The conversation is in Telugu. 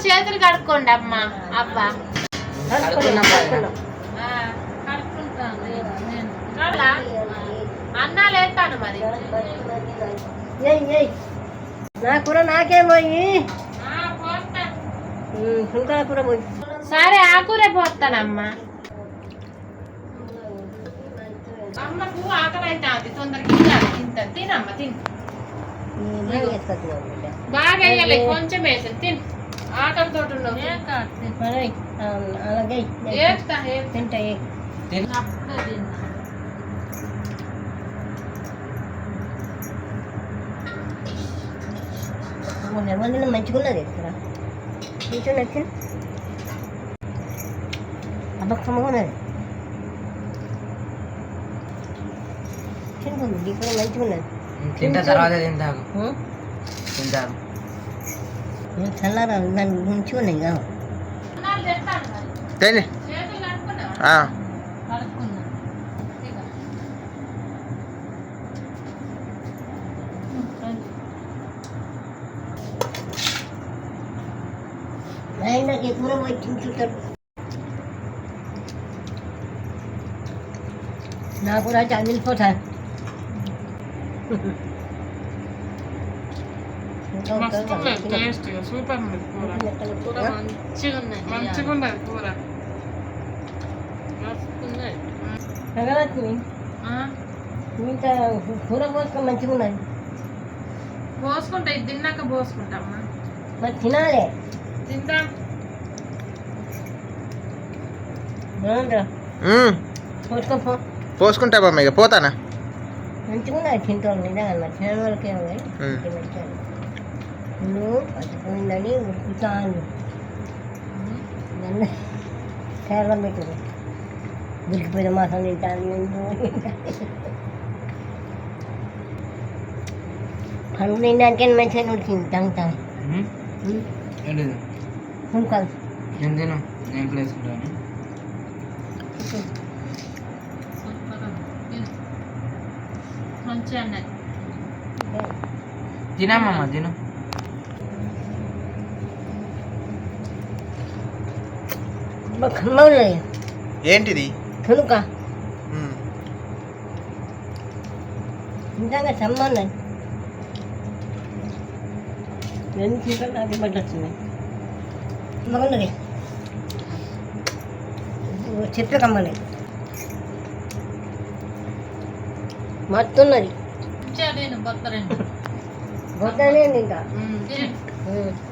చేతులు కడుక్కోండి అమ్మ అబ్బా అన్నాలు వేస్తాను మరి నా కూర నాకే పోయి సుంకల కూర పోయి సరే ఆ కూరే పోతానమ్మా అమ్మకు ఆకలి అవుతుంది తొందరగా తింటా తినమ్మా తిను బాగా వేయాలి కొంచెం వేసి తిను ఆకలితో అలాగే తింటా నిర్బంధన మంచిగున్నది ఇక్కడ కొంచెం నచ్చిన అబద్ధంగా ఉన్నది చిన్నది ఇక్కడ మంచిగా ఉన్నది తింటా తర్వాత తింటాను తింటాను చల్లారా దాన్ని మంచిగా ఉన్నాయి కదా తిని ఆయనకి కూర పోయి తింటుంటారు నా కూడా చదివిపోతాను సూపర్ మంచిగా ఉన్నది కూర ఇంకా కూర పోసుకొని మంచిగా ఉన్నది పోసుకుంటా ఇది తిన్నాక పోసుకుంటామ్మా మరి తినాలి తింటాం పోసుకోపో పోసుకుంటా బామ్మ ఇక పోతానా మంచిగా ఉన్నది తింటాను నిజంగా మరి తిన వరకే ఉన్నాయి నువ్వు పచ్చిపోయిందని ఉడుకుతాను నన్ను కేరళం పెట్టదు దొరికిపోయిన మాసం తింటాను పండు తినడానికి మంచిగా ఉడికింది తంగుతాను కాదు నేను తిను నేను వేసుకుంటాను మంచిగా అన్నది తినమ్మా తిను కమ్మ ఉన్నాయి ఏంటిది తునుక నిజంగా సమ్మ ఉన్నది ఎన్ని చీకలు నాకు పట్టొచ్చింది బాగున్నది చెట్లు కమ్మని మత్తున్నది బొత్తరండి బొత్తనే ఇంకా తిను